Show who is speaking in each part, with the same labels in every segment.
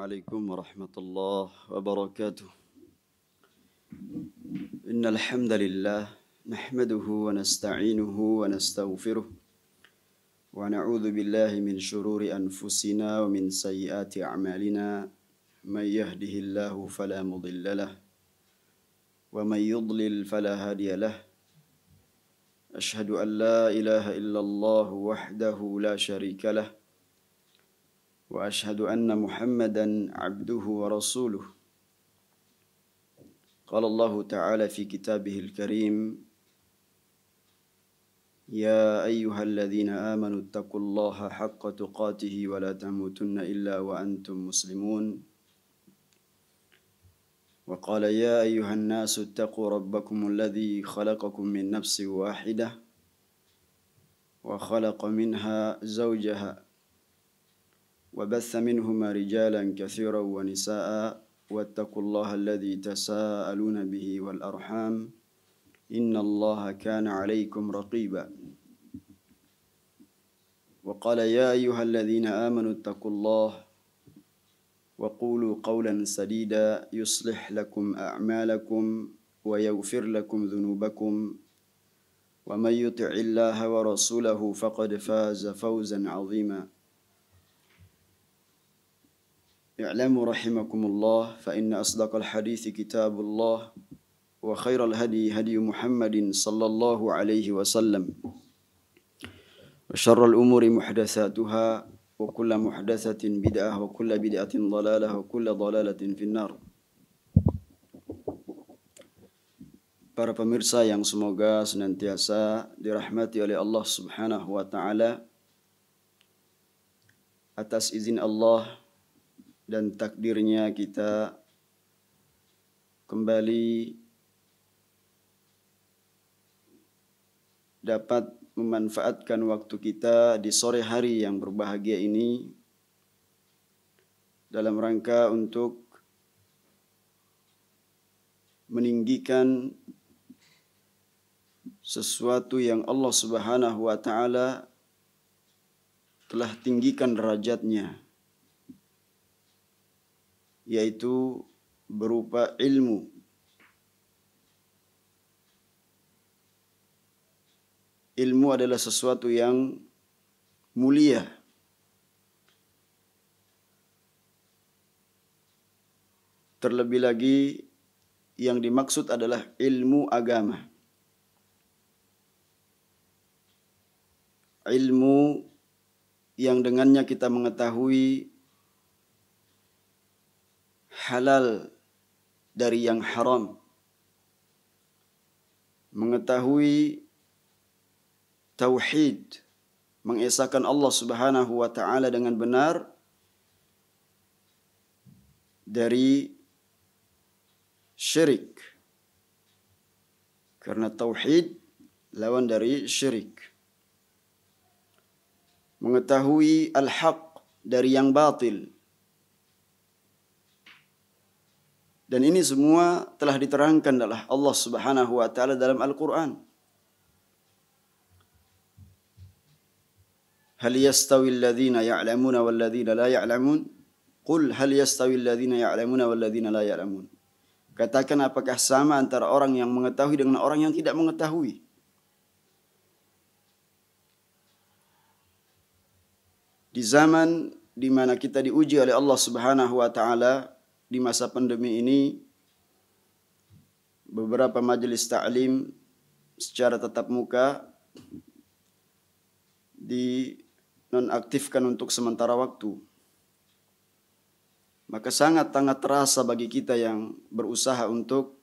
Speaker 1: عليكم ورحمة الله وبركاته. إن الحمد لله نحمده ونستعينه ونستغفره ونعوذ بالله من شرور أنفسنا ومن سيئات أعمالنا من يهده الله فلا مضل له ومن يضلل فلا هادي له أشهد أن لا إله إلا الله وحده لا شريك له وأشهد أن محمدا عبده ورسوله. قال الله تعالى في كتابه الكريم: يا أيها الذين آمنوا اتقوا الله حق تقاته ولا تموتن إلا وأنتم مسلمون. وقال: يا أيها الناس اتقوا ربكم الذي خلقكم من نفس واحدة وخلق منها زوجها وبث منهما رجالا كثيرا ونساء واتقوا الله الذي تساءلون به والأرحام إن الله كان عليكم رقيبا. وقال: يا أيها الذين آمنوا اتقوا الله وقولوا قولا سديدا يصلح لكم أعمالكم ويغفر لكم ذنوبكم ومن يطع الله ورسوله فقد فاز فوزا عظيما. اعلموا رحمكم الله فإن أصدق الحديث كتاب الله وخير الهدي هدي محمد صلى الله عليه وسلم وشر الأمور محدثاتها وكل محدثة بدعة وكل بدعة ضلالة وكل ضلالة في النار. Para pemirsa yang semoga senantiasa dirahmati oleh Allah Subhanahu wa taala, atas izin Allah dan takdirnya kita kembali dapat memanfaatkan waktu kita di sore hari yang berbahagia ini dalam rangka untuk meninggikan sesuatu yang Allah Subhanahu wa taala telah tinggikan derajatnya, yaitu berupa ilmu. Ilmu adalah sesuatu yang mulia. Terlebih lagi yang dimaksud adalah ilmu agama. Ilmu yang dengannya kita mengetahui halal dari yang haram, mengetahui tauhid, mengesahkan Allah Subhanahu wa taala dengan benar dari syirik. Karena tauhid lawan dari syirik. Mengetahui al-haq dari yang batil. Dan ini semua telah diterangkan oleh Allah Subhanahu wa taala dalam Al-Qur'an. Hal yastawi alladhina ya'lamuna wal ladzina la ya'lamun? Qul hal yastawi alladhina ya'lamuna wal ladzina la ya'lamun? Katakan, apakah sama antara orang yang mengetahui dengan orang yang tidak mengetahui? Di zaman di mana kita diuji oleh Allah Subhanahu wa taala di masa pandemi ini, beberapa majelis ta'lim secara tatap muka dinonaktifkan untuk sementara waktu. Maka sangat-sangat terasa bagi kita yang berusaha untuk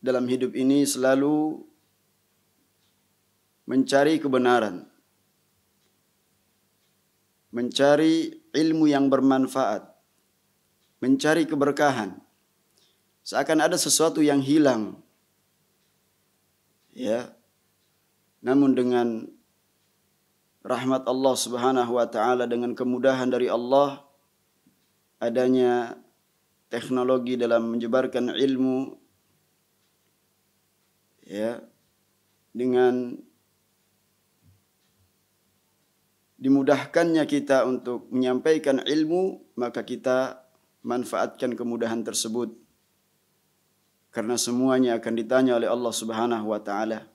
Speaker 1: dalam hidup ini selalu mencari kebenaran, mencari ilmu yang bermanfaat, mencari keberkahan. Seakan ada sesuatu yang hilang. Ya. Namun dengan rahmat Allah Subhanahu wa taala, dengan kemudahan dari Allah, adanya teknologi dalam menyebarkan ilmu, ya, dengan dimudahkannya kita untuk menyampaikan ilmu, maka kita manfaatkan kemudahan tersebut. Karena semuanya akan ditanya oleh Allah Subhanahu wa taala.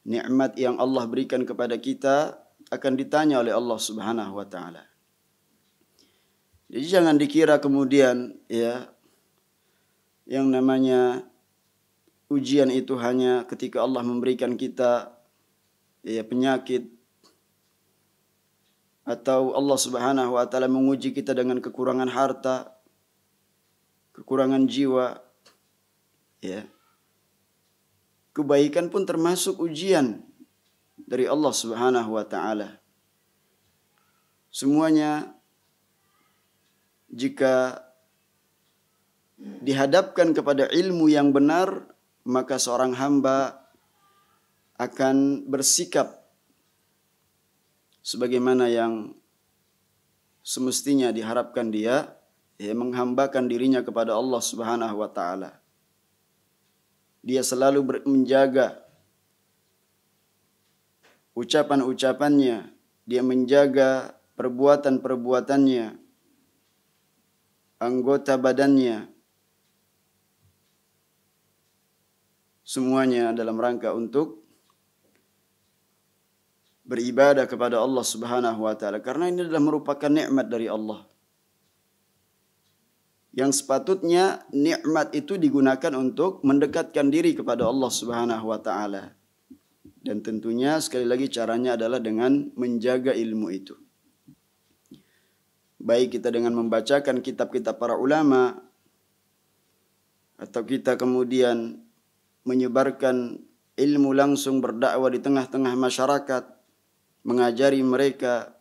Speaker 1: Nikmat yang Allah berikan kepada kita akan ditanya oleh Allah Subhanahu wa taala. Jadi jangan dikira kemudian ya yang namanya ujian itu hanya ketika Allah memberikan kita ya penyakit, atau Allah Subhanahu wa taala menguji kita dengan kekurangan harta, kekurangan jiwa. Ya. Kebaikan pun termasuk ujian dari Allah Subhanahu wa taala. Semuanya jika dihadapkan kepada ilmu yang benar, maka seorang hamba akan bersikap sebagaimana yang semestinya diharapkan dia, ya, menghambakan dirinya kepada Allah Subhanahu wa taala. Dia selalu menjaga ucapan-ucapannya, dia menjaga perbuatan-perbuatannya, anggota badannya, semuanya dalam rangka untuk beribadah kepada Allah Subhanahu wa taala, karena ini adalah merupakan nikmat dari Allah. Yang sepatutnya nikmat itu digunakan untuk mendekatkan diri kepada Allah Subhanahu wa taala. Dan tentunya sekali lagi caranya adalah dengan menjaga ilmu itu. Baik kita dengan membacakan kitab-kitab para ulama, atau kita kemudian menyebarkan ilmu langsung berdakwah di tengah-tengah masyarakat, mengajari mereka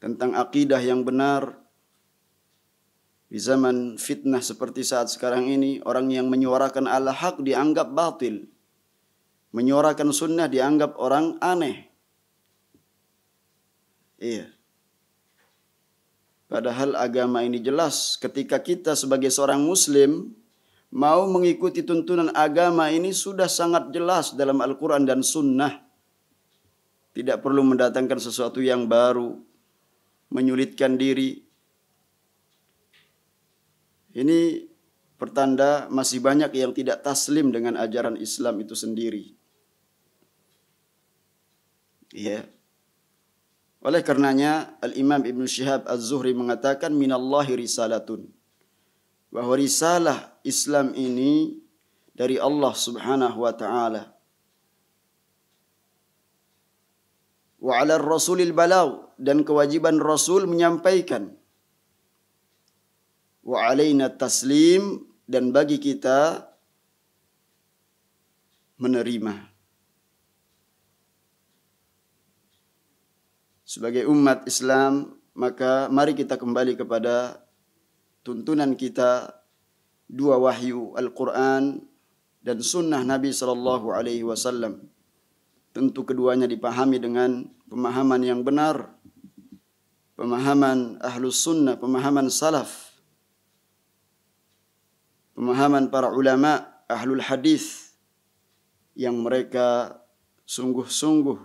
Speaker 1: tentang akidah yang benar. Di zaman fitnah seperti saat sekarang ini, orang yang menyuarakan al-haq dianggap batil, menyuarakan sunnah dianggap orang aneh. Iya. Padahal agama ini jelas, ketika kita sebagai seorang muslim mau mengikuti tuntunan agama ini sudah sangat jelas dalam Al-Quran dan sunnah. Tidak perlu mendatangkan sesuatu yang baru, menyulitkan diri. Ini pertanda masih banyak yang tidak taslim dengan ajaran Islam itu sendiri. Ya. Oleh karenanya Al-Imam Ibn Shihab Az-Zuhri mengatakan minallahi risalatun. Bahwa risalah Islam ini dari Allah Subhanahu wa taala. Wa 'ala ar-rasulil balagh, dan kewajiban Rasul menyampaikan. Wa 'alaina taslim, dan bagi kita menerima. Sebagai umat Islam, maka mari kita kembali kepada tuntunan kita, dua wahyu, Al-Quran dan sunnah Nabi sallallahu alaihi wasallam. Tentu keduanya dipahami dengan pemahaman yang benar, pemahaman ahlus sunnah, pemahaman salaf, pemahaman para ulama ahlul hadis yang mereka sungguh-sungguh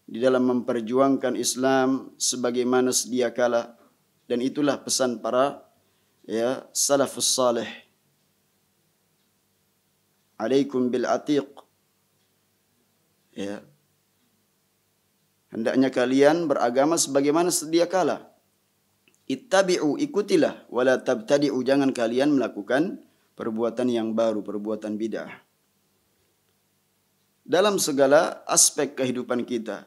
Speaker 1: di dalam memperjuangkan Islam sebagaimana sedia kala, dan itulah pesan para salafus salih. Alaikum bil atiq. Ya. Hendaknya kalian beragama sebagaimana sedia kala. Ittabi'u, ikutilah, wala tabtadi'u, jangan kalian melakukan perbuatan yang baru, perbuatan bid'ah. Dalam segala aspek kehidupan kita,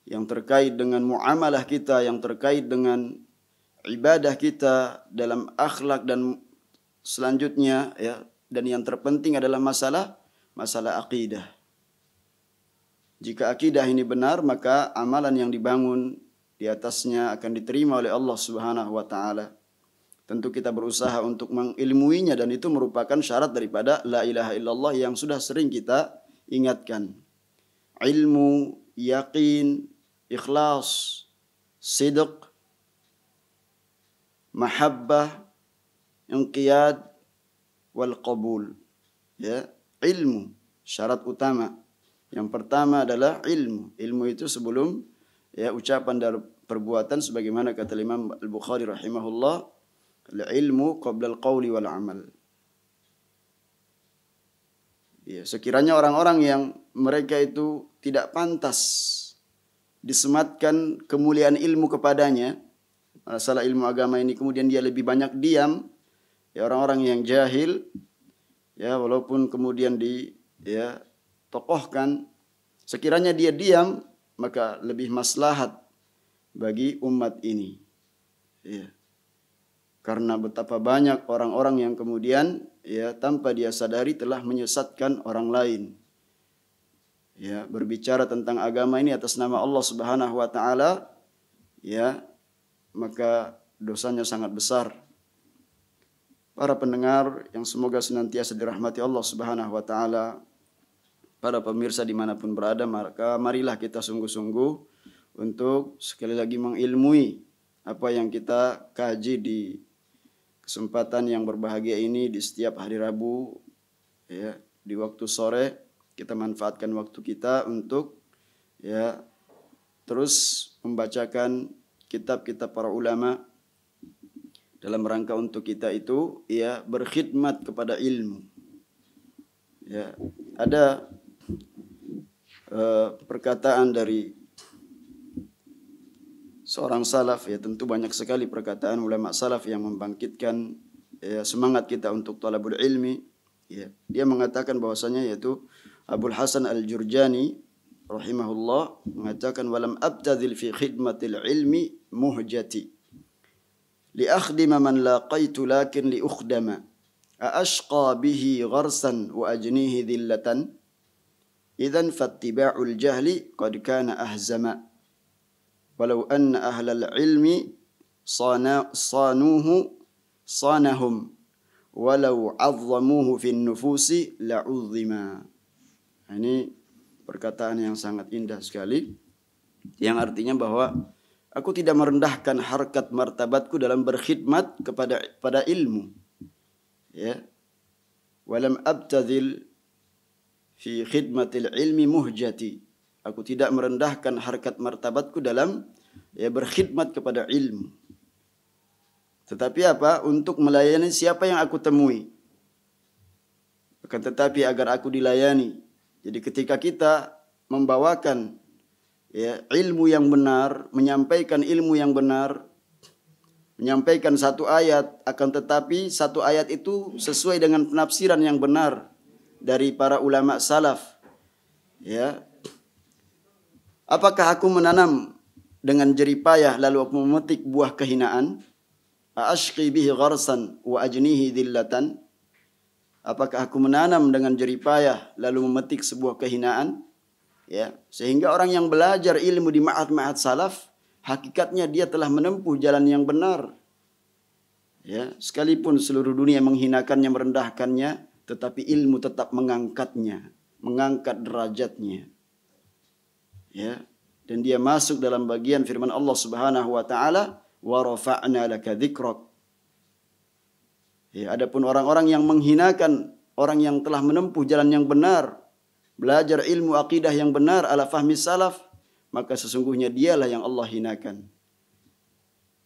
Speaker 1: yang terkait dengan muamalah kita, yang terkait dengan ibadah kita, dalam akhlak dan selanjutnya, ya, dan yang terpenting adalah masalah akidah. Jika akidah ini benar, maka amalan yang dibangun di atasnya akan diterima oleh Allah Subhanahu wa taala. Tentu kita berusaha untuk mengilmuinya, dan itu merupakan syarat daripada la ilaha illallah yang sudah sering kita ingatkan. Ilmu, yakin, ikhlas, sidq, mahabbah, inqiyad, wal qabul. Ya, ilmu syarat utama. Yang pertama adalah ilmu. Ilmu itu sebelum ya ucapan dan perbuatan, sebagaimana kata Imam Al-Bukhari rahimahullah, al-ilmu qabla al-qawli wal amal. Ya, sekiranya orang-orang yang mereka itu tidak pantas disematkan kemuliaan ilmu kepadanya, masalah ilmu agama ini, kemudian dia lebih banyak diam, ya orang-orang yang jahil, ya walaupun kemudian ya tokohkan, sekiranya dia diam, maka lebih maslahat bagi umat ini. Ya. Karena betapa banyak orang-orang yang kemudian ya tanpa dia sadari telah menyesatkan orang lain. Ya, berbicara tentang agama ini atas nama Allah Subhanahu wa taala, ya, maka dosanya sangat besar. Para pendengar yang semoga senantiasa dirahmati Allah Subhanahu wa taala, para pemirsa dimanapun berada, maka marilah kita sungguh-sungguh untuk sekali lagi mengilmui apa yang kita kaji di kesempatan yang berbahagia ini di setiap hari Rabu, ya, di waktu sore kita manfaatkan waktu kita untuk ya terus membacakan kitab-kitab para ulama dalam rangka untuk kita itu ya berkhidmat kepada ilmu. Ya, ada perkataan dari seorang salaf, ya tentu banyak sekali perkataan ulama salaf yang membangkitkan ya, semangat kita untuk talabul ilmi. Ya, dia mengatakan bahwasanya yaitu Abul Hasan Al-Jurjani rahimahullah mengatakan walam abtadhil fi khidmatil ilmi muhjati li akhdima man laqaitu lakin li ukhdama aashqa bihi gharsan wa ajnihi dhillatan idzan fattiba'ul jahli qad kana ahzama walau anna ahlal ilmi sanuhu sanahum walau azzamuhu fin nufusi la'uzzima. Ini perkataan yang sangat indah sekali, yang artinya bahwa aku tidak merendahkan harkat martabatku dalam berkhidmat pada ilmu. Ya. Walam abtadhil fi khidmatil ilmi muhjati. Aku tidak merendahkan harkat martabatku dalam ya berkhidmat kepada ilmu. Tetapi apa? Untuk melayani siapa yang aku temui. Akan tetapi agar aku dilayani. Jadi ketika kita membawakan ya ilmu yang benar, menyampaikan ilmu yang benar, menyampaikan satu ayat, akan tetapi satu ayat itu sesuai dengan penafsiran yang benar dari para ulama salaf. Ya. Apakah aku menanam dengan jeripayah lalu aku memetik buah kehinaan? Ashqi bihi gharsan wa ajnihi dhillatan. Apakah aku menanam dengan jeripayah lalu memetik sebuah kehinaan? Ya, sehingga orang yang belajar ilmu di ma'had-ma'had salaf, hakikatnya dia telah menempuh jalan yang benar. Ya, sekalipun seluruh dunia menghinakannya, merendahkannya, tetapi ilmu tetap mengangkatnya, mengangkat derajatnya. Ya, dan dia masuk dalam bagian firman Allah Subhanahu wa taala, "Wa rafa'na laka dzikrak." Ya, adapun orang-orang yang menghinakan orang yang telah menempuh jalan yang benar, belajar ilmu akidah yang benar ala fahmi salaf, maka sesungguhnya dialah yang Allah hinakan.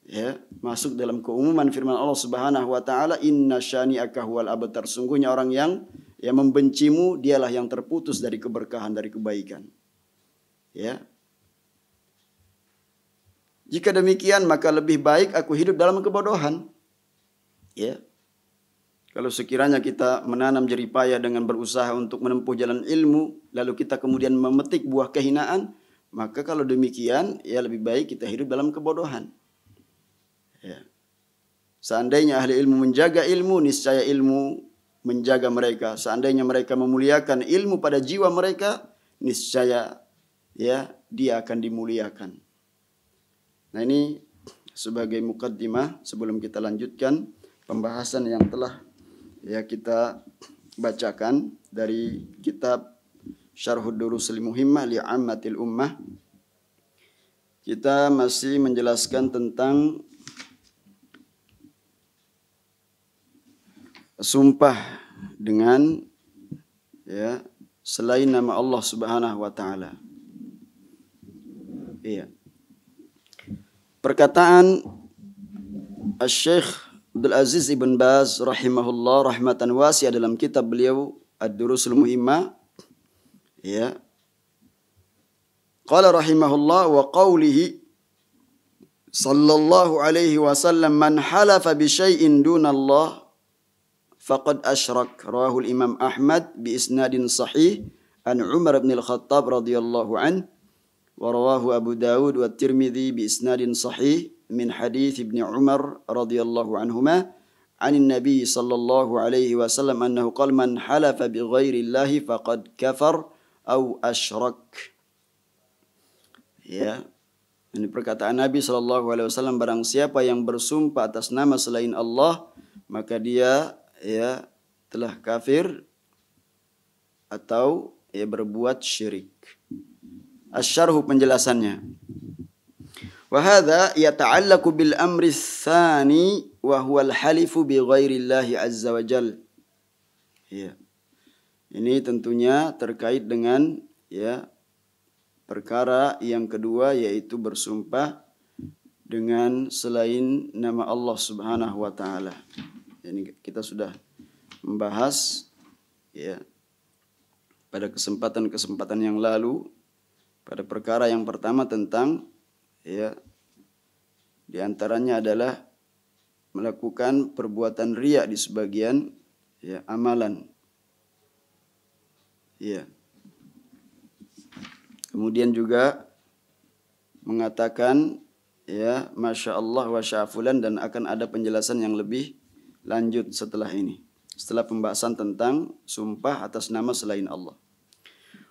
Speaker 1: Ya, masuk dalam keumuman firman Allah Subhanahu wa taala, "Inna syani'aka huwal abtar." Sungguhnya orang yang membencimu dialah yang terputus dari keberkahan, dari kebaikan. Ya. Jika demikian maka lebih baik aku hidup dalam kebodohan. Ya. Kalau sekiranya kita menanam jeripayah dengan berusaha untuk menempuh jalan ilmu, lalu kita kemudian memetik buah kehinaan, maka kalau demikian ya lebih baik kita hidup dalam kebodohan. Ya. Seandainya ahli ilmu menjaga ilmu, niscaya ilmu menjaga mereka. Seandainya mereka memuliakan ilmu pada jiwa mereka, niscaya ya dia akan dimuliakan. Nah, ini sebagai mukaddimah sebelum kita lanjutkan pembahasan yang telah ya kita bacakan dari kitab Syarhud Durusil Muhimmah li Ammatil Ummah. Kita masih menjelaskan tentang sumpah dengan ya selain nama Allah Subhanahu wa taala. Iya. Perkataan Asy-Syaikh Abdul Aziz Ibn Baz rahimahullah rahmatan wasi'ah dalam kitab beliau Ad-Durusul Muhimmah, ya. Qala rahimahullah wa qawlihi sallallahu alaihi wasallam man halafa bi syai'in dunallah faqad asyrak. Rawahul Imam Ahmad bi isnadin sahih an Umar bin Al-Khattab radhiyallahu an wa rawahu Abu Dawud wa Tirmidzi bi isnadin sahih min hadits Ibnu Umar radhiyallahu anhuma anin Nabi sallallahu alaihi wasallam annahu qala man halafa bi ghairi Allahi faqad kafar au asyrak. Ya. Ini perkataan Nabi sallallahu alaihi wasallam, barang siapa yang bersumpah atas nama selain Allah maka dia ya telah kafir atau ya berbuat syirik. Asy-syarhu penjelasannya. Wa hadza yata'allaqu bil amri tsani wa huwa al-halifu bi ghairillahi azza wa jal. Ya. Ini tentunya terkait dengan ya perkara yang kedua, yaitu bersumpah dengan selain nama Allah Subhanahu wa taala. Ini kita sudah membahas ya pada kesempatan-kesempatan yang lalu pada perkara yang pertama tentang ya di antaranya adalah melakukan perbuatan riya di sebagian ya amalan. Ya. Kemudian juga mengatakan ya masya Allah wa sya'fulan, dan akan ada penjelasan yang lebih lanjut setelah ini. Setelah pembahasan tentang sumpah atas nama selain Allah.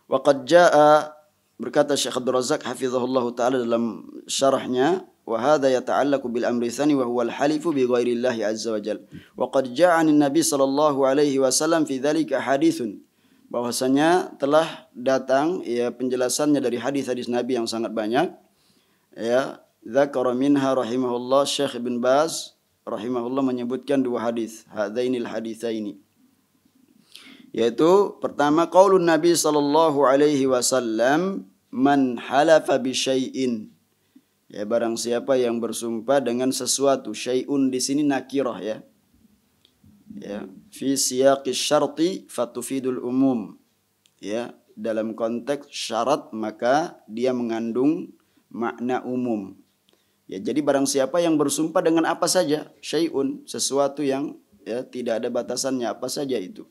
Speaker 1: Wa qad jaa, berkata Syekh Abdul Razak hafizahullahu taala dalam syarahnya, wa hadza yata'allaqu bil amri tsani wa huwa al-halifu bi ghairillahi azza wa jalla. Wa qad jaa 'an Nabi sallallahu alaihi wasallam fi dzalika haditsun, bahwasanya telah datang ya penjelasannya dari hadis-hadis Nabi yang sangat banyak. Ya, dzakara minha rahimahullah, Syekh Ibn Baz rahimahullah menyebutkan dua hadis, hadainil haditsaini. Yaitu pertama qaulun Nabi sallallahu alaihi wasallam man halafa bi syai'in. Ya, barang siapa yang bersumpah dengan sesuatu, syai'un di sini nakirah ya. Ya, fi siyaqis syarti fatufidul umum. Ya, dalam konteks syarat maka dia mengandung makna umum. Ya, jadi barang siapa yang bersumpah dengan apa saja, syai'un, sesuatu yang ya tidak ada batasannya, apa saja itu.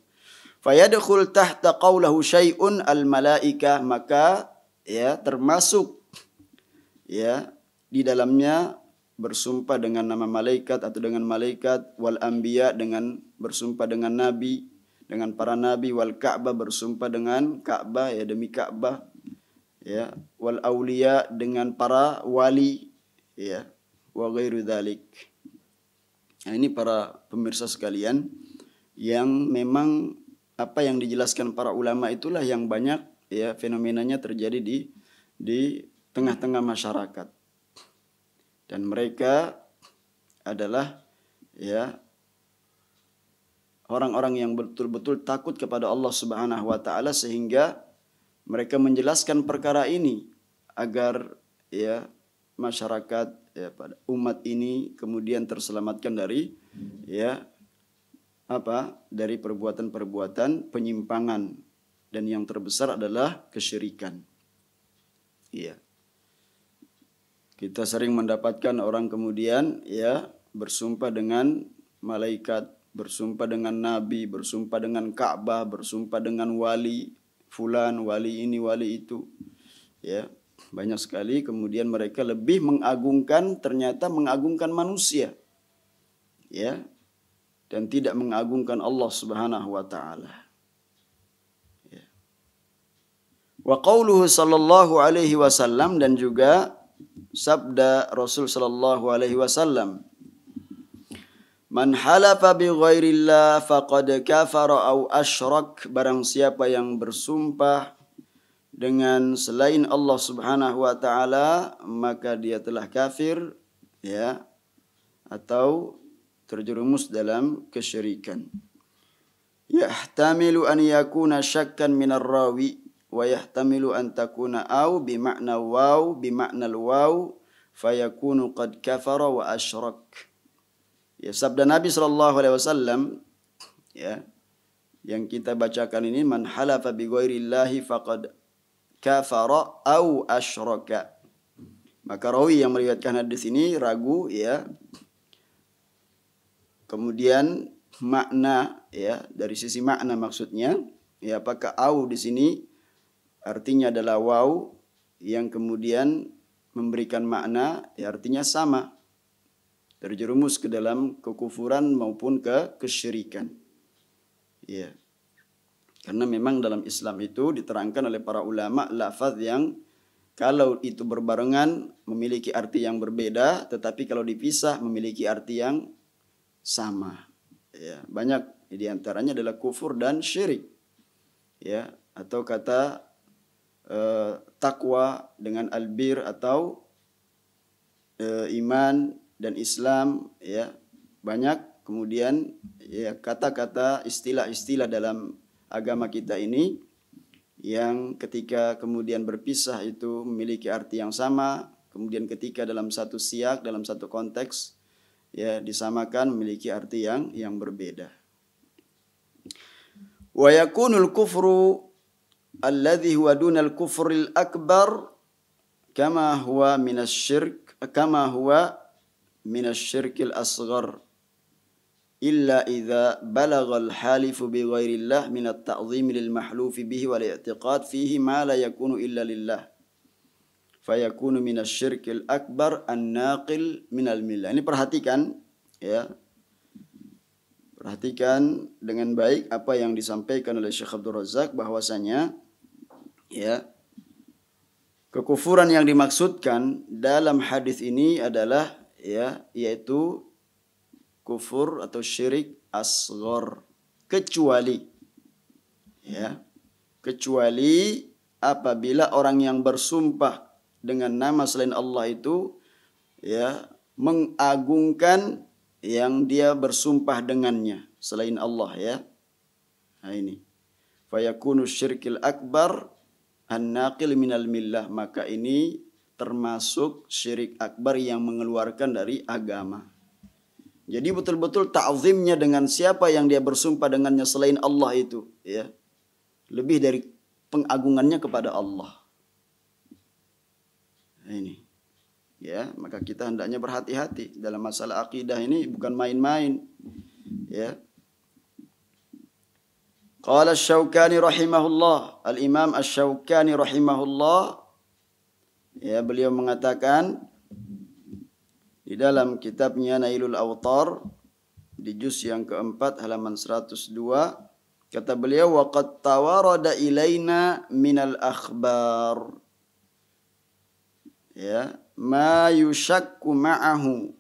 Speaker 1: Fayadkhul tahta qaulahu syai'un al-malaika, maka ya termasuk ya di dalamnya bersumpah dengan nama malaikat atau dengan malaikat, wal anbiya dengan bersumpah dengan nabi, dengan para nabi, wal Ka'bah bersumpah dengan Ka'bah ya demi Ka'bah, ya, wal auliya dengan para wali, ya, wa ghairu dzalik. Nah, ini para pemirsa sekalian yang memang apa yang dijelaskan para ulama itulah yang banyak ya fenomenanya terjadi di tengah-tengah masyarakat. Dan mereka adalah ya orang-orang yang betul-betul takut kepada Allah Subhanahu wa taala, sehingga mereka menjelaskan perkara ini agar ya masyarakat ya pada umat ini kemudian terselamatkan dari ya dari perbuatan-perbuatan penyimpangan, dan yang terbesar adalah kesyirikan. Iya. Kita sering mendapatkan orang kemudian ya bersumpah dengan malaikat, bersumpah dengan nabi, bersumpah dengan Ka'bah, bersumpah dengan wali fulan, wali ini, wali itu. Ya, banyak sekali kemudian mereka lebih ternyata mengagungkan manusia. Ya. Dan tidak mengagungkan Allah Subhanahu wa taala. Ya. Wa qauluhu sallallahu alaihi wasallam, dan juga sabda Rasul sallallahu alaihi wasallam, man halafa bi ghairillah faqad kafara au asyrak, barang siapa yang bersumpah dengan selain Allah Subhanahu wa taala maka dia telah kafir ya atau terjerumus dalam kesyirikan. yahtamilu an yakuna syakkan minar rawi wa yahtamilu an takuna au bima'na waw bima'na al-waw fayakunu qad kafara wa asyrak. Ya, sabda Nabi sallallahu alaihi wasallam ya yang kita bacakan ini, man halafa bi ghairillahi faqad kafara au asyraka. Maka rawi yang meriwayatkan hadis ini ragu ya. Kemudian makna ya, dari sisi makna maksudnya ya, apakah au di sini artinya adalah waw yang kemudian memberikan makna ya artinya sama, terjerumus ke dalam kekufuran maupun kesyirikan. Ya. Karena memang dalam Islam itu diterangkan oleh para ulama lafaz yang kalau itu berbarengan memiliki arti yang berbeda, tetapi kalau dipisah memiliki arti yang sama. Ya, banyak di antaranya adalah kufur dan syirik. Ya, atau kata takwa dengan albir atau iman dan Islam ya. Banyak kemudian ya kata-kata istilah-istilah dalam agama kita ini yang ketika kemudian berpisah itu memiliki arti yang sama, kemudian ketika dalam satu siyak, dalam satu konteks ya disamakan memiliki arti yang berbeda. Wa yakunul kufru alladhi huwa dunal kufril akbar kama huwa minasyirkil asghar illa idza balagal halifu bi ghairillah min at-ta'zim lil mahlufi bihi wal i'tiqad fihi ma la yakunu illa lillah fayakunu minasyirkil akbar an-naqil minal millah. Ini perhatikan ya. Perhatikan dengan baik apa yang disampaikan oleh Syekh Abdul Razak bahwasanya ya kekufuran yang dimaksudkan dalam hadis ini adalah ya yaitu kufur atau syirik asghar, kecuali apabila orang yang bersumpah dengan nama selain Allah itu ya mengagungkan yang dia bersumpah dengannya selain Allah ya. Nah ini fayakunu syirkil akbar an-naqil minal millah, maka ini termasuk syirik akbar yang mengeluarkan dari agama. Jadi betul-betul ta'zimnya dengan siapa yang dia bersumpah dengannya selain Allah itu ya lebih dari pengagungannya kepada Allah. Nah, ini ya, maka kita hendaknya berhati-hati dalam masalah akidah ini, bukan main-main ya. Qala Asy-Syaukani rahimahullah, Al-Imam Asy-Syaukani rahimahullah ya, beliau mengatakan di dalam kitabnya Nailul Awtar di juz yang keempat halaman 102, kata beliau wa qad tawarada ilaina minal akhbar ya ma yushakku ma'ahu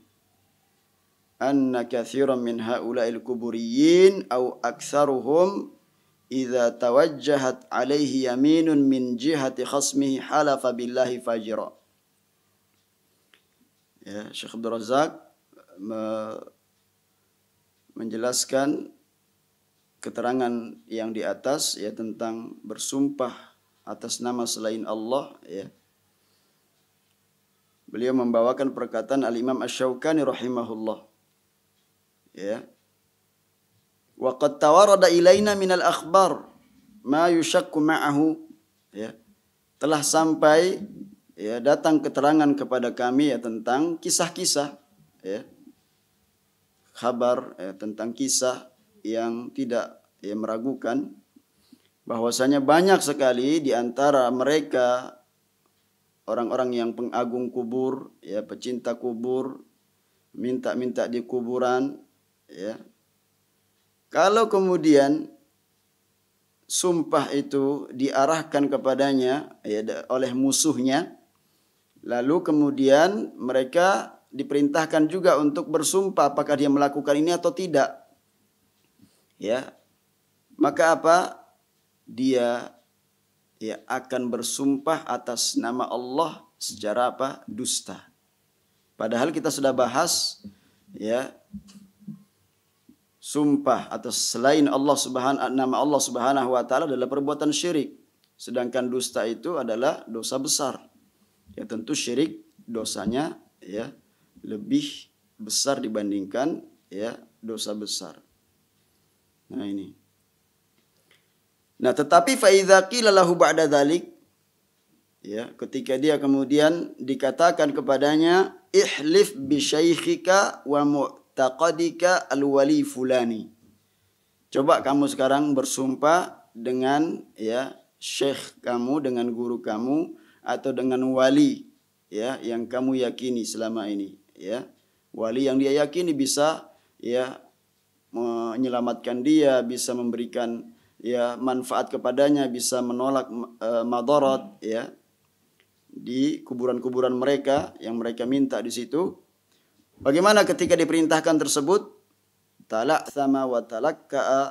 Speaker 1: anna katsiran min haula'il kuburiyyin aw aktsaruhum idza tawajjahat alaihi yaminun min jihati khasmihi halafa billahi fajira. Ya, Syekh Abdul Razak menjelaskan keterangan yang di atas ya tentang bersumpah atas nama selain Allah ya. Beliau membawakan perkataan Al-Imam Asy-Syaukani rahimahullah ya. Wa qad tawarada ilaina minal akhbar ma yushakku ma'ahu ya. Telah sampai ya datang keterangan kepada kami ya tentang kisah-kisah ya. Kabar ya, tentang kisah yang tidak ya meragukan bahwasanya banyak sekali di antara mereka orang-orang yang pengagung kubur ya, pecinta kubur, minta-minta di kuburan ya. Kalau kemudian sumpah itu diarahkan kepadanya ya oleh musuhnya, lalu kemudian mereka diperintahkan juga untuk bersumpah apakah dia melakukan ini atau tidak. Ya. Maka apa? Dia ya akan bersumpah atas nama Allah secara apa? Dusta. Padahal kita sudah bahas ya sumpah atas selain nama Allah Subhanahu wa taala adalah perbuatan syirik. Sedangkan dusta itu adalah dosa besar. Ya tentu syirik dosanya ya lebih besar dibandingkan ya dosa besar. Nah ini. Nah, tetapi fa idza qila lahu ba'da dzalik, ya, ketika dia kemudian dikatakan kepadanya ihlif bi syaikhika wa mu'taqadika al-wali fulani. Coba kamu sekarang bersumpah dengan ya syekh kamu, dengan guru kamu atau dengan wali ya yang kamu yakini selama ini, ya. Wali yang dia yakini bisa ya menyelamatkan dia, bisa memberikan ya manfaat kepadanya, bisa menolak madarat ya di kuburan-kuburan mereka yang mereka minta di situ. Bagaimana ketika diperintahkan tersebut? Tala'thama wa talakka'a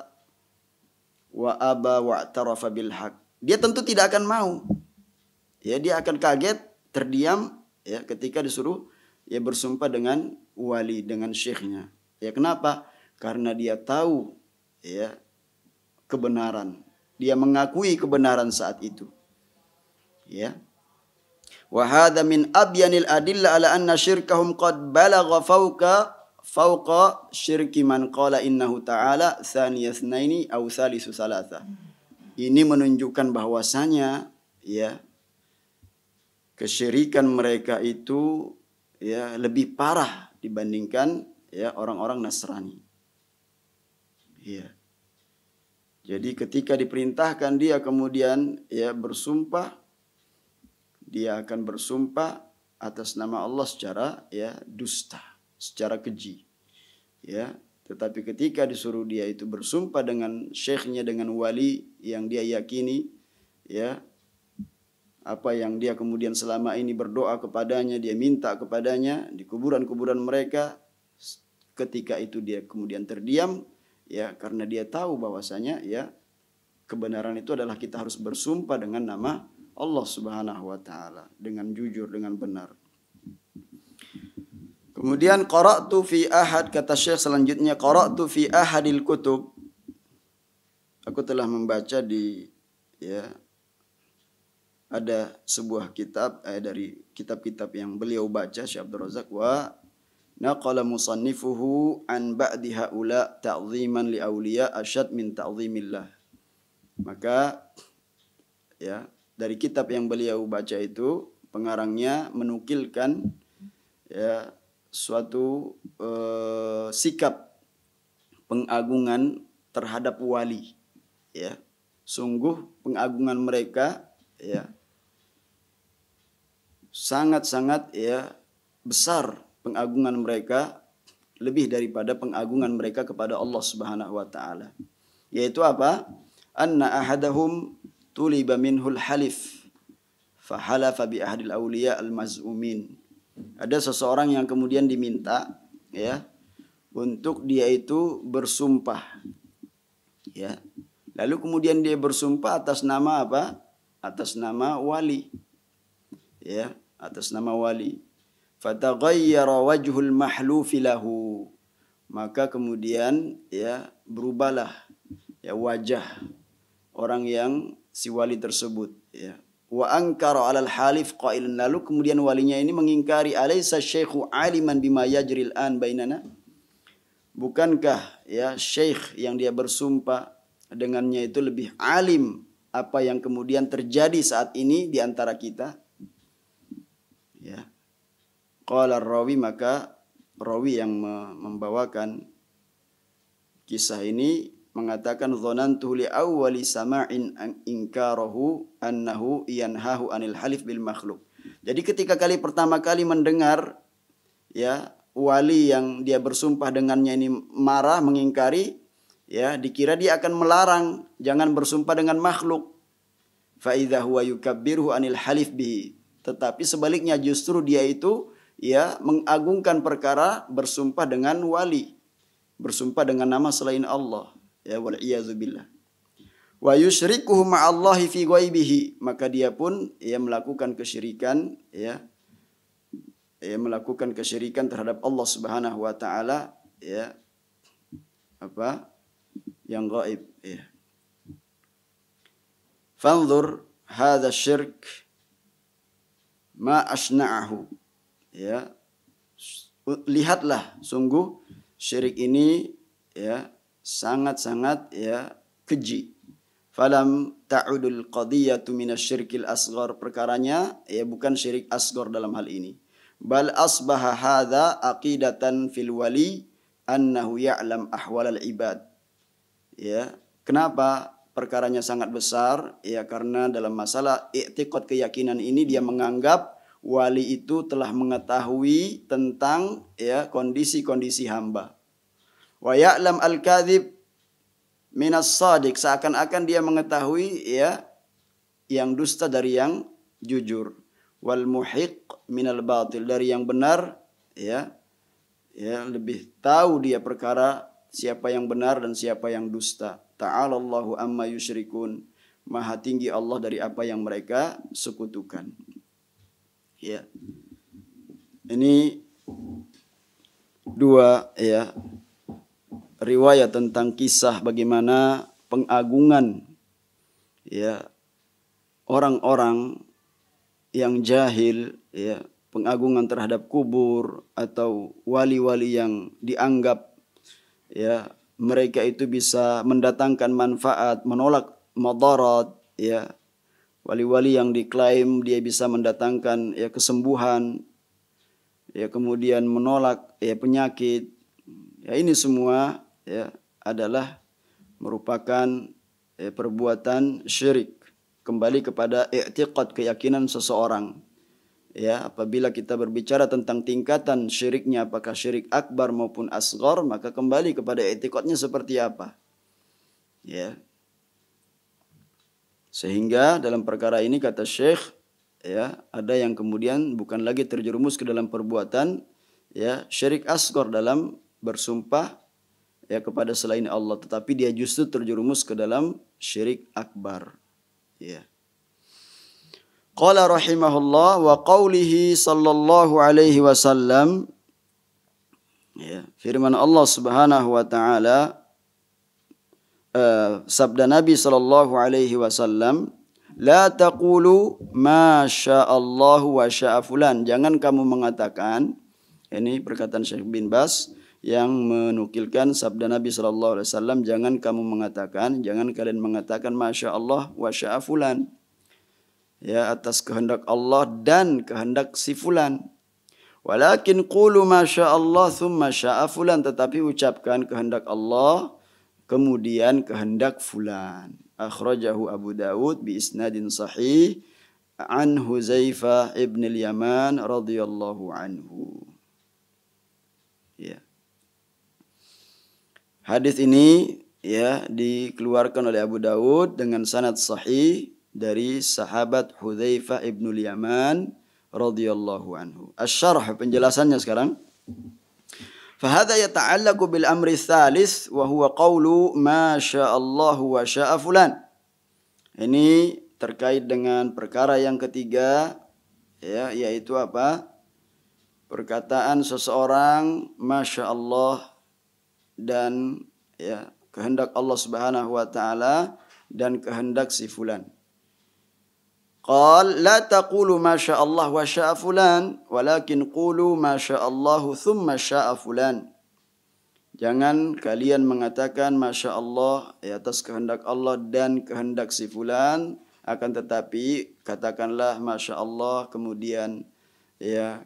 Speaker 1: wa aba wa i'tarafa bil haq. Dia tentu tidak akan mau. Ya, dia akan kaget, terdiam ya ketika disuruh ya bersumpah dengan wali, dengan syekhnya. Ya kenapa? Karena dia tahu ya kebenaran. Dia mengakui kebenaran saat itu. Ya. Wa hadha min abyanil adilla ala anna syirkahum qad balagha fawqa syirki man qala innahu ta'ala tsaniyasnaini aw thalithu salatsa. Ini menunjukkan bahwasanya ya kesyirikan mereka itu ya lebih parah dibandingkan ya orang-orang Nasrani. Ya. Jadi ketika diperintahkan dia kemudian ya bersumpah, dia akan bersumpah atas nama Allah secara ya dusta, secara keji. Ya, tetapi ketika disuruh dia itu bersumpah dengan syekhnya, dengan wali yang dia yakini, ya apa yang dia kemudian selama ini berdoa kepadanya, dia minta kepadanya di kuburan-kuburan mereka, ketika itu dia kemudian terdiam. Ya, karena dia tahu bahwasanya ya kebenaran itu adalah kita harus bersumpah dengan nama Allah Subhanahu wa taala, dengan jujur, dengan benar. Kemudian qara'tu fi ahad, kata Syekh selanjutnya, qara'tu fi ahadil kutub. Aku telah membaca di ya ada sebuah kitab dari kitab-kitab yang beliau baca Syekh Abdul Razak, wa naqala musannifuhu an ba'di haula ta'ziman li awliya asyad min ta'zimillah. Maka ya dari kitab yang beliau baca itu pengarangnya menukilkan ya suatu sikap pengagungan terhadap wali, ya. Sungguh pengagungan mereka ya sangat-sangat ya besar, pengagungan mereka lebih daripada pengagungan mereka kepada Allah Subhanahu wa taala. Yaitu apa? Anna ahadahum tuliba minhul halif fa halafa bi ahadil awliya al-maz'umin. Ada seseorang yang kemudian diminta ya untuk dia itu bersumpah. Ya. Lalu kemudian dia bersumpah atas nama apa? Atas nama wali. Ya, atas nama wali. Fataghayyara wajhul mahlufi lahu. Maka kemudian ya berubahlah ya wajah orang yang si wali tersebut ya. Wa ankara 'alal halif qailan, lalu kemudian walinya ini mengingkari, alaysa syekhu aliman bima yajril an bainana? Bukankah ya syekh yang dia bersumpah dengannya itu lebih alim apa yang kemudian terjadi saat ini di antara kita? Ya. Qala rawi, maka rawi yang membawakan kisah ini mengatakan dzanantu li awwali sama'in inkarahu annahu yanhahu anil halif bil makhluk. Jadi ketika kali pertama kali mendengar ya wali yang dia bersumpah dengannya ini marah, mengingkari, ya dikira dia akan melarang jangan bersumpah dengan makhluk. Fa idza huwa yukabbiruhu anil halif bihi. Tetapi sebaliknya justru dia itu ya mengagungkan perkara bersumpah dengan wali, bersumpah dengan nama selain Allah, ya wal iyadzu billah. Wa yusyrikuhu ma'allahi fi ghaibihi, maka dia pun ya melakukan kesyirikan ya melakukan kesyirikan terhadap Allah Subhanahu wa taala ya apa? Yang gaib, ya. Fanzur hadza syirk ma asna'ahu. Ya. Lihatlah sungguh syirik ini ya sangat-sangat ya keji. Falam ta'udul qadiyatu minasyirkil asghar, perkaranya ya bukan syirik asghar dalam hal ini. Bal asbaha hadza aqidatan fil wali annahu ya'lam ahwalal ibad. Ya, kenapa perkaranya sangat besar? Ya karena dalam masalah i'tiqad keyakinan ini dia menganggap wali itu telah mengetahui tentang ya kondisi-kondisi hamba. Wa ya'lam al-kadzib minas shadiq, seakan-akan dia mengetahui ya yang dusta dari yang jujur. Wal muhiq minal batil, dari yang benar ya lebih tahu dia perkara siapa yang benar dan siapa yang dusta. Ta'alallahu amma yusyrikun, maha tinggi Allah dari apa yang mereka sekutukan. Ya. Ini dua ya riwayat tentang kisah bagaimana pengagungan ya orang-orang yang jahil ya, pengagungan terhadap kubur atau wali-wali yang dianggap ya mereka itu bisa mendatangkan manfaat, menolak madarat ya. Wali-wali yang diklaim dia bisa mendatangkan ya kesembuhan, ya kemudian menolak ya penyakit. Ya ini semua ya adalah merupakan ya, perbuatan syirik. Kembali kepada i'tiqad keyakinan seseorang. Ya, apabila kita berbicara tentang tingkatan syiriknya apakah syirik akbar maupun asghar, maka kembali kepada i'tiqadnya seperti apa. Ya. Sehingga dalam perkara ini kata Syekh ya ada yang kemudian bukan lagi terjerumus ke dalam perbuatan ya syirik asghar dalam bersumpah ya kepada selain Allah, tetapi dia justru terjerumus ke dalam syirik akbar. Ya. Qala rahimahullah wa qawlihi sallallahu alaihi wasallam, ya, firman Allah Subhanahu wa taala, sabda Nabi sallallahu alaihi wasallam, la taqulu ma sya'allahu wa sya'a fulan, jangan kamu mengatakan, ini perkataan Syekh bin Baz yang menukilkan sabda Nabi sallallahu alaihi wasallam, jangan kamu mengatakan, jangan kalian mengatakan masya Allah wa sya'a fulan, ya atas kehendak Allah dan kehendak si fulan. Walakin qulu masya Allah thumma sya'a fulan, tetapi ucapkan kehendak Allah kemudian kehendak fulan. Akhrajahu Abu Dawud bi isnadin sahih an Huzaifah ibn al-Yaman radhiyallahu anhu. Ya. Hadis ini ya dikeluarkan oleh Abu Dawud dengan sanad sahih dari sahabat Hudzaifah ibn al-Yaman radhiyallahu anhu. Asy-syarh, penjelasannya sekarang. Fahadha yata'allaqu bil amri tsalits wa huwa qawlu ma sya'allahu wa sya'a fulan. Ini terkait dengan perkara yang ketiga ya yaitu apa? Perkataan seseorang masya Allah dan ya kehendak Allah Subhanahu wa taala dan kehendak si fulan. Qal la taqulu ma syaa Allah wa syaa fulan walakin qulu ma syaa Allah thumma syaa fulan. Jangan kalian mengatakan masya Allah ya, atas kehendak Allah dan kehendak si fulan, akan tetapi katakanlah masya Allah kemudian ya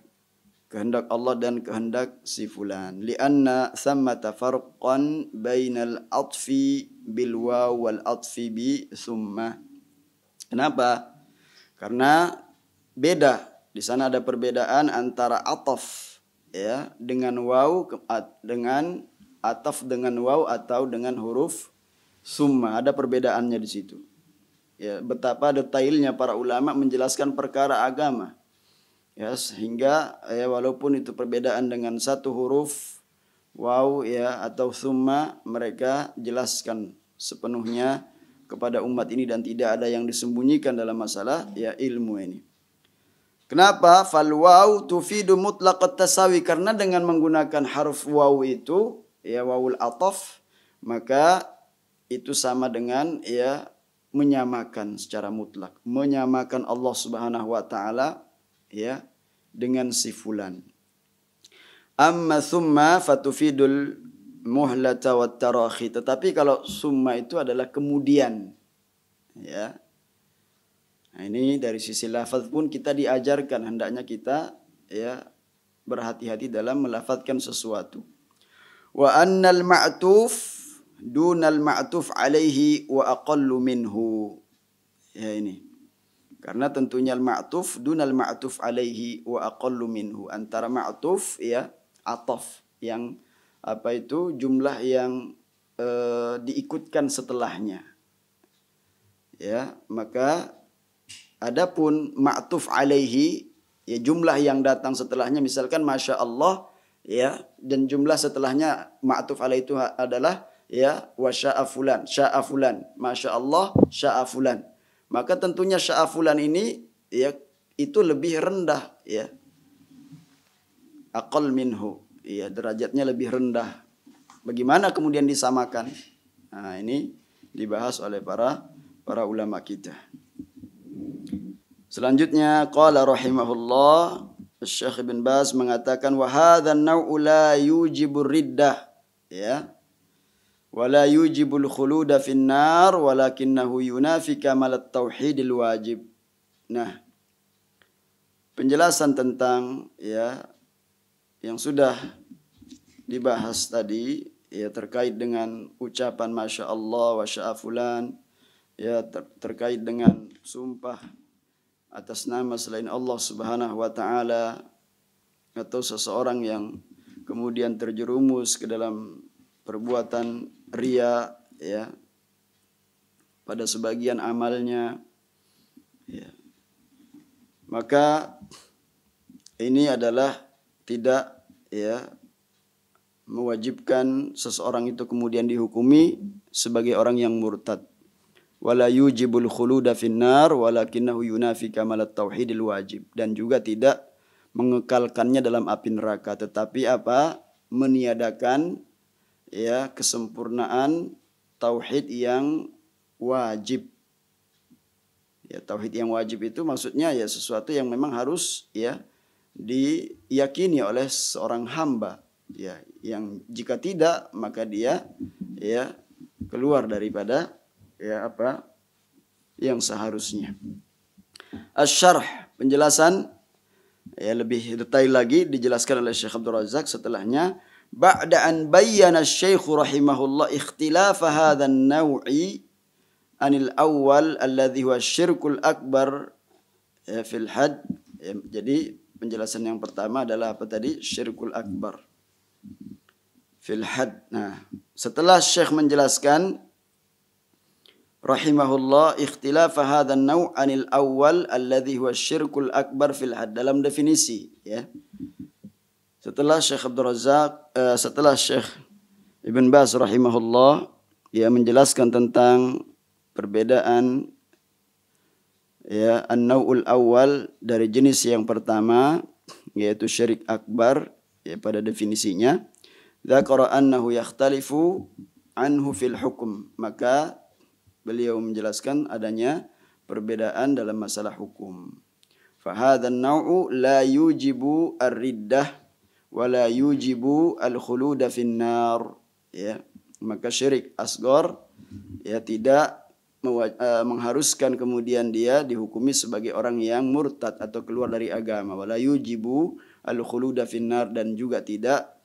Speaker 1: kehendak Allah dan kehendak si fulan. Lianna thammata farqan bainal atfi bil waw wal atfi bi thumma. Kenapa? Karena beda, di sana ada perbedaan antara ataf ya dengan waw dengan ataf dengan waw atau dengan huruf summa, ada perbedaannya di situ. Ya, betapa detailnya para ulama menjelaskan perkara agama. Ya, sehingga ya walaupun itu perbedaan dengan satu huruf waw ya atau summa, mereka jelaskan sepenuhnya kepada umat ini dan tidak ada yang disembunyikan dalam masalah ya ilmu ini. Kenapa? Fal waw tufidu mutlaqat tasawi, karena dengan menggunakan haruf waw itu ya wawul ataf maka itu sama dengan ya menyamakan secara mutlak, menyamakan Allah Subhanahu wa taala ya dengan si fulan. Amma summa fatufidul muhlata wat tarahi. Tetapi kalau summa itu adalah kemudian ya. Nah, ini dari sisi lafaz pun kita diajarkan hendaknya kita ya berhati-hati dalam melafazkan sesuatu. Wa annal ma'tuf dunal ma'tuf alaihi wa aqallu minhu. Ya ini. Karena tentunya al-ma'tuf dunal ma'tuf alaihi wa aqallu minhu. Antara ma'tuf ya ataf yang apa itu jumlah yang diikutkan setelahnya. Ya, maka adapun ma'tuf alaihi ya jumlah yang datang setelahnya misalkan masya Allah ya dan jumlah setelahnya ma'tuf alaihi itu adalah ya wa sya'a fulan masya Allah sya'a fulan, maka tentunya sya'a fulan ini ya itu lebih rendah ya aqal minhu ya derajatnya lebih rendah. Bagaimana kemudian disamakan? Nah, ini dibahas oleh para ulama kita. Selanjutnya qala rahimahullah Syekh Ibn Baz mengatakan wa hadzal naw'u la yujibur riddah ya wa la yujibul khuluda finnar walakinnahu yunafi kamalat tauhidil wajib. Nah, penjelasan tentang ya yang sudah dibahas tadi ya terkait dengan ucapan masya Allah wa sya'a fulan ya terkait dengan sumpah atas nama selain Allah Subhanahu wa taala atau seseorang yang kemudian terjerumus ke dalam perbuatan riya ya pada sebagian amalnya ya. Maka ini adalah tidak ya mewajibkan seseorang itu kemudian dihukumi sebagai orang yang murtad. Wala yujibul khuluda finnar walakinnahu yunafi kamalat tauhidil wajib, dan juga tidak mengekalkannya dalam api neraka, tetapi apa? Meniadakan ya kesempurnaan tauhid yang wajib. Ya, tauhid yang wajib itu maksudnya ya sesuatu yang memang harus ya diyakini oleh seorang hamba ya, yang jika tidak maka dia ya keluar daripada ya apa yang seharusnya. Asy-syarh, penjelasan ya lebih detail lagi dijelaskan oleh Syekh Abdul Razak setelahnya. Ba'da an bayyana asy-syekh rahimahullah ikhtilaf hadzal naw'i anil awwal alladhi huwa syirkul akbar ya, fil had. Ya, jadi penjelasan yang pertama adalah apa tadi? Syirkul akbar fil had. Nah, setelah Syekh menjelaskan rahimahullah ikhtilaf hadzal naw' anil awwal alladhi huwa syirkul akbar fil had, dalam definisi ya. Setelah Syekh Abdul Razak setelah Syekh Ibn Baz rahimahullah ya menjelaskan tentang perbedaan ya an-naw'ul awwal dari jenis yang pertama yaitu syirik akbar ya pada definisinya, dzakara annahu yakhtalifu anhu fil hukm, maka beliau menjelaskan adanya perbedaan dalam masalah hukum. Fa hadzal naw'u la yujibu ar-riddah wa la yujibu al-khuluda finnar ya, maka syirik asghar ya tidak mengharuskan kemudian dia dihukumi sebagai orang yang murtad atau keluar dari agama, wala yujibu al-khuluda finnar, dan juga tidak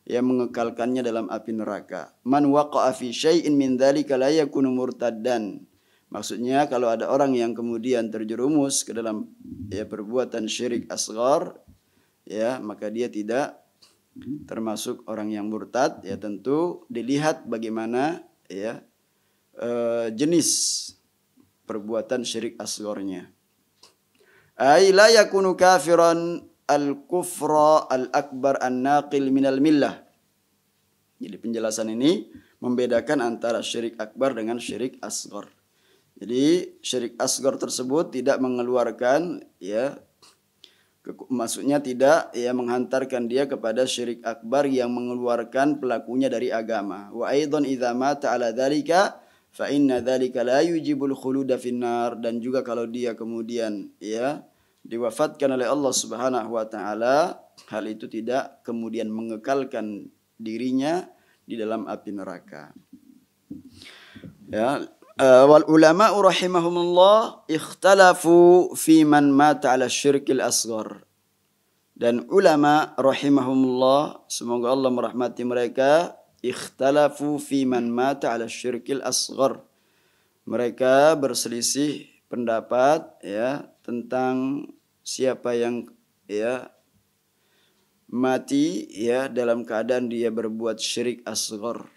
Speaker 1: yang mengekalkannya dalam api neraka. Man waqa'a fi syai'in min dzalika la yakunu murtaddan. Maksudnya kalau ada orang yang kemudian terjerumus ke dalam ya perbuatan syirik asghar ya, maka dia tidak termasuk orang yang murtad ya, tentu dilihat bagaimana ya jenis perbuatan syirik asgharnya. Ai la yakunu kafiran al-kufra al-akbar an-naqil minal millah. Jadi penjelasan ini membedakan antara syirik akbar dengan syirik asghar. Jadi syirik asghar tersebut tidak mengeluarkan ya Maksudnya tidak ya menghantarkan dia kepada syirik akbar yang mengeluarkan pelakunya dari agama. Wa aidan idza mata ala dzalika fa inna dzalika la yujibul khuluda finnar, dan juga kalau dia kemudian ya diwafatkan oleh Allah Subhanahu wa taala, hal itu tidak kemudian mengekalkan dirinya di dalam api neraka. Ya, wal ulama rahimahumullah ikhtalafu fi man mata ala syirkil asghar. Dan ulama rahimahumullah, semoga Allah merahmati mereka, ikhtalafu fi man mata ala syirkil asghar. Mereka berselisih pendapat ya tentang siapa yang ya mati ya dalam keadaan dia berbuat syirik asghar.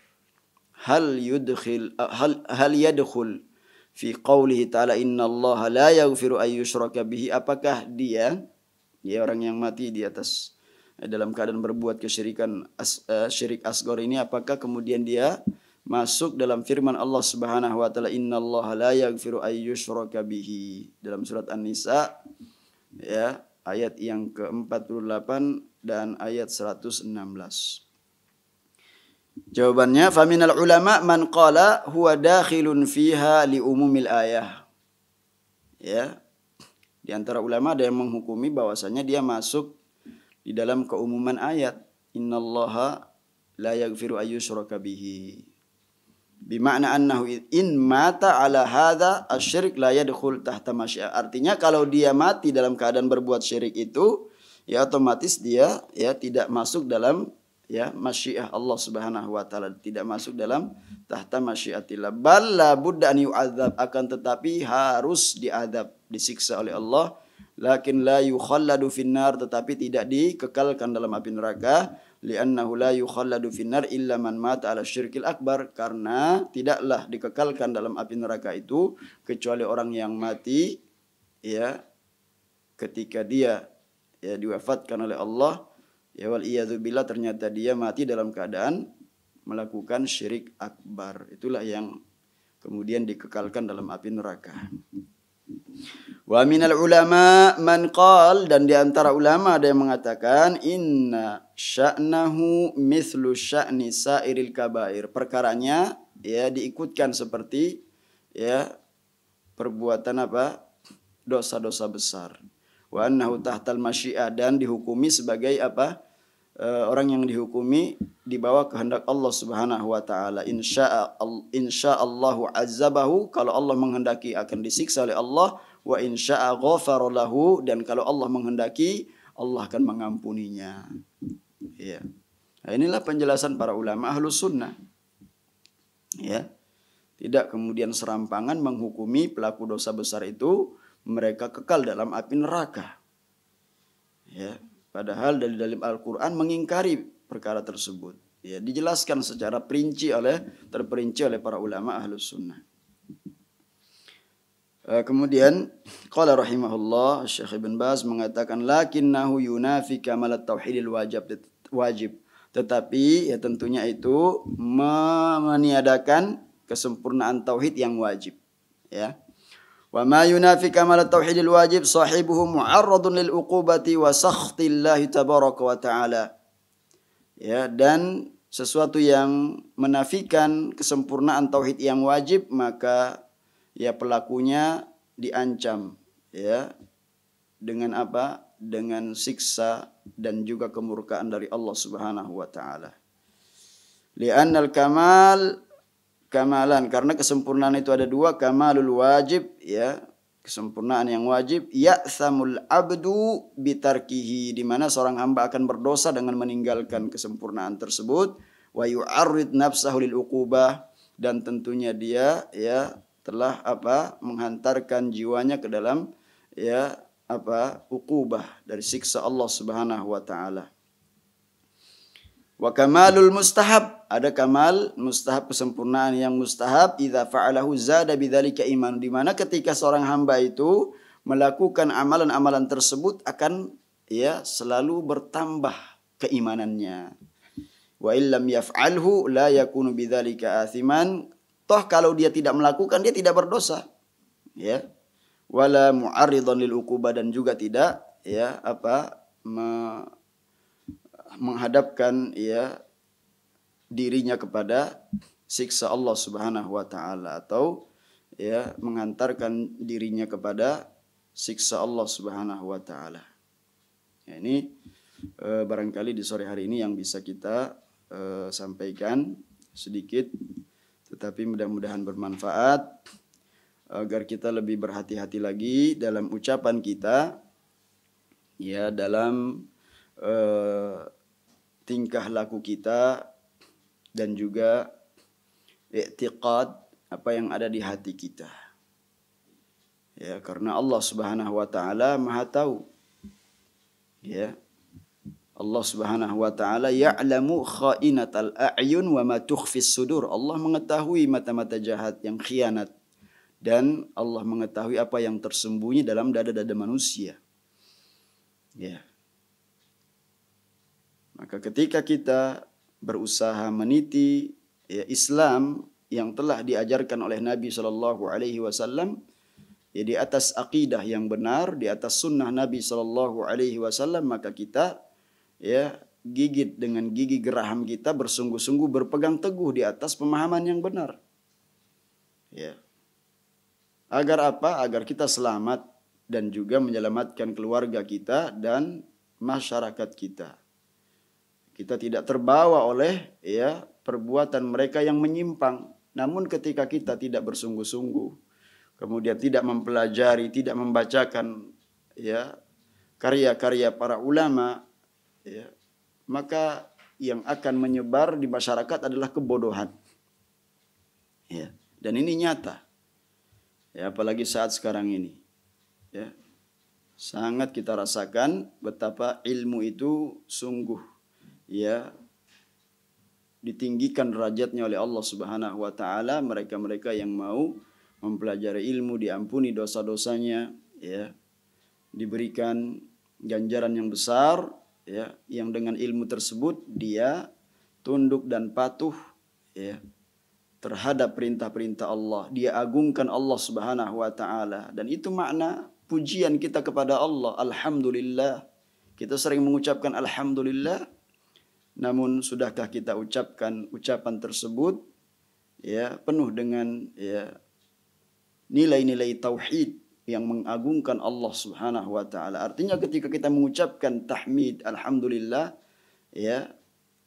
Speaker 1: Hal yadkhul fi qawlihi ta'ala innallaha la yaghfiru an yushraka bihi, apakah dia ya orang yang mati di atas dalam keadaan berbuat kesyirikan syirik asghar ini, apakah kemudian dia masuk dalam firman Allah Subhanahu wa taala innallaha la yaghfiru an yushraka bihi dalam surat An-Nisa ya ayat yang ke-48 dan ayat 116. Jawabannya faminal ulama man qala huwa dakhilun fiha li umumil ayah. Ya. Di antara ulama ada yang menghukumi bahwasanya dia masuk di dalam keumuman ayat innallaha la yaghfiru ay yushraka bihi. Bimakna annahu in mata ala hadza asy-syirk la yadkhul tahta masyiah. Artinya kalau dia mati dalam keadaan berbuat syirik itu ya otomatis dia ya tidak masuk dalam ya masyiah Allah Subhanahu wa taala, tidak masuk dalam tahta masyiatillah. Bal la budda an yu'adzab, akan tetapi harus diadab, disiksa oleh Allah. Lakin la yukhalladu finnar, tetapi tidak dikekalkan dalam api neraka. Li'annahu la yukhalladu finnar illa man mata ala syirkil akbar, karena tidaklah dikekalkan dalam api neraka itu kecuali orang yang mati ya ketika dia ya diwafatkan oleh Allah. Ya wal iyadzubillah, ternyata dia mati dalam keadaan melakukan syirik akbar. Itulah yang kemudian dikekalkan dalam api neraka. Wa minal ulama man qal, dan di antara ulama ada yang mengatakan inna sya'nahu mithlu sya'ni sairil kabair. Perkaranya ya diikutkan seperti ya perbuatan apa? Dosa-dosa besar. Wa annahu tahtal masyiah, dan dihukumi sebagai apa? Orang yang dihukumi di bawah kehendak Allah Subhanahu wa taala. Insyaallahu azabahu, kalau Allah menghendaki akan disiksa oleh Allah, wa insya'a ghafara lahu, dan kalau Allah menghendaki Allah akan mengampuninya. Ya. Nah, inilah penjelasan para ulama Ahlus Sunnah. Ya. Tidak kemudian serampangan menghukumi pelaku dosa besar itu mereka kekal dalam api neraka. Ya. Padahal dalil-dalil Al-Quran mengingkari perkara tersebut. Ya, dijelaskan secara terperinci oleh para ulama Ahlus Sunnah. Kemudian qala rahimahullah, Syekh Ibn Baz mengatakan lakinnahu yunafi kamalat tauhidil wajib. Tetapi ya tentunya itu meniadakan kesempurnaan tauhid yang wajib. Ya. Wa ma yunafi kamal tauhidil wajib sahibuhu mu'arradun lil uqubati wa sakhtillahi tabaraka wa ta'ala. Ya, dan sesuatu yang menafikan kesempurnaan tauhid yang wajib, maka ya pelakunya diancam ya dengan apa? Dengan siksa dan juga kemurkaan dari Allah Subhanahu wa taala. Li'annal kamal kamalan, karena kesempurnaan itu ada dua, kamalul wajib ya kesempurnaan yang wajib, ya'thamul abdu bitarkihi, di mana seorang hamba akan berdosa dengan meninggalkan kesempurnaan tersebut, wa yu'arrid nafsahu lil uqubah, dan tentunya dia ya telah apa menghantarkan jiwanya ke dalam ya apa uqubah dari siksa Allah Subhanahu wa taala. Wa kamalul mustahab, ada kamal mustahab, kesempurnaan yang mustahab, idza fa'alahu zada bidzalika iman, di mana ketika seorang hamba itu melakukan amalan-amalan tersebut akan ya selalu bertambah keimanannya. Wa illam yaf'alhu la yakunu bidzalika athiman, toh kalau dia tidak melakukan dia tidak berdosa. Ya. Wala mu'arridan lil uqubah, dan juga tidak ya menghadapkan ya dirinya kepada siksa Allah Subhanahu wa taala, atau ya mengantarkan dirinya kepada siksa Allah Subhanahu wa taala. Ya, ini barangkali di sore hari ini yang bisa kita sampaikan sedikit, tetapi mudah-mudahan bermanfaat agar kita lebih berhati-hati lagi dalam ucapan kita, ya, dalam tingkah laku kita, dan juga i'tiqad apa yang ada di hati kita. Ya, karena Allah Subhanahu wa taala Maha tahu. Ya. Allah Subhanahu wa taala ya'lamu kha'inatal a'yun wa ma tukhfis sudur. Allah mengetahui mata-mata jahat yang khianat, dan Allah mengetahui apa yang tersembunyi dalam dada-dada manusia. Ya. Maka ketika kita berusaha meniti ya Islam yang telah diajarkan oleh Nabi Shallallahu Alaihi Wasallam, ya di atas akidah yang benar, di atas sunnah Nabi Shallallahu Alaihi Wasallam, maka kita ya gigit dengan gigi geraham kita, bersungguh-sungguh berpegang teguh di atas pemahaman yang benar. Ya. Agar apa? Agar kita selamat dan juga menyelamatkan keluarga kita dan masyarakat kita. Kita tidak terbawa oleh ya perbuatan mereka yang menyimpang. Namun ketika kita tidak bersungguh-sungguh, kemudian tidak mempelajari, tidak membacakan ya karya-karya para ulama, ya, maka yang akan menyebar di masyarakat adalah kebodohan. Ya, dan ini nyata. Ya, apalagi saat sekarang ini. Ya, sangat kita rasakan betapa ilmu itu sungguh ya ditinggikan derajatnya oleh Allah Subhanahu wa taala. Mereka-mereka yang mau mempelajari ilmu diampuni dosa-dosanya, ya, diberikan ganjaran yang besar, ya, yang dengan ilmu tersebut dia tunduk dan patuh ya terhadap perintah-perintah Allah. Dia agungkan Allah Subhanahu wa taala, dan itu makna pujian kita kepada Allah. Alhamdulillah. Kita sering mengucapkan alhamdulillah. Namun sudahkah kita ucapkan ucapan tersebut ya penuh dengan ya nilai-nilai tauhid yang mengagungkan Allah Subhanahu wa taala. Artinya ketika kita mengucapkan tahmid alhamdulillah, ya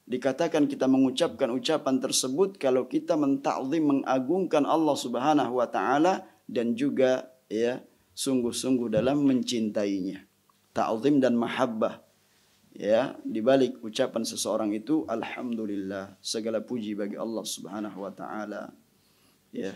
Speaker 1: dikatakan kita mengucapkan ucapan tersebut kalau kita mentakzim, mengagungkan Allah Subhanahu wa taala, dan juga ya sungguh-sungguh dalam mencintainya. Ta'zim dan mahabbah. Ya, di balik ucapan seseorang itu alhamdulillah, segala puji bagi Allah Subhanahu wa taala. Ya,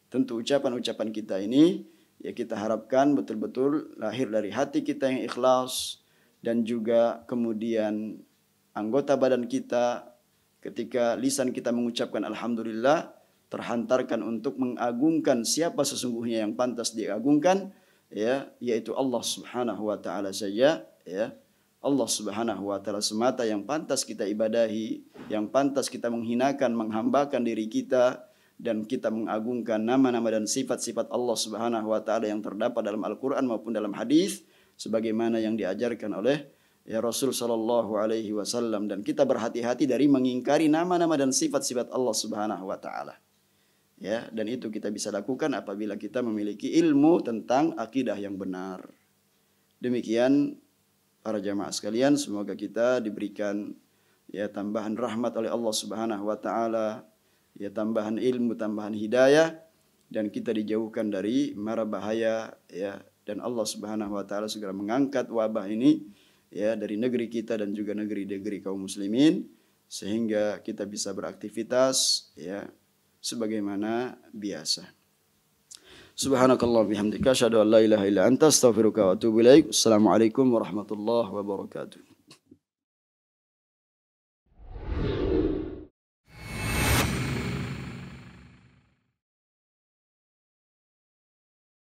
Speaker 1: tentu ucapan-ucapan kita ini ya kita harapkan betul-betul lahir dari hati kita yang ikhlas, dan juga kemudian anggota badan kita ketika lisan kita mengucapkan alhamdulillah terhantarkan untuk mengagungkan siapa sesungguhnya yang pantas diagungkan, ya, yaitu Allah Subhanahu wa taala saja, ya. Allah Subhanahu wa taala semata yang pantas kita ibadahi, yang pantas kita menghinakan, menghambakan diri kita, dan kita mengagungkan nama-nama dan sifat-sifat Allah Subhanahu wa taala yang terdapat dalam Al-Qur'an maupun dalam hadis sebagaimana yang diajarkan oleh ya Rasul sallallahu alaihi wasallam, dan kita berhati-hati dari mengingkari nama-nama dan sifat-sifat Allah Subhanahu wa taala. Ya, dan itu kita bisa lakukan apabila kita memiliki ilmu tentang akidah yang benar. Demikian para jamaah sekalian, semoga kita diberikan ya tambahan rahmat oleh Allah Subhanahu wa taala, ya tambahan ilmu, tambahan hidayah, dan kita dijauhkan dari mara bahaya, ya, dan Allah Subhanahu wa taala segera mengangkat wabah ini ya dari negeri kita dan juga negeri-negeri kaum muslimin, sehingga kita bisa beraktivitas ya sebagaimana biasa. Subhanakallah bihamdika asyhadu an la ilaha illa anta astaghfiruka wa atubu ilaik. Assalamualaikum warahmatullahi wabarakatuh.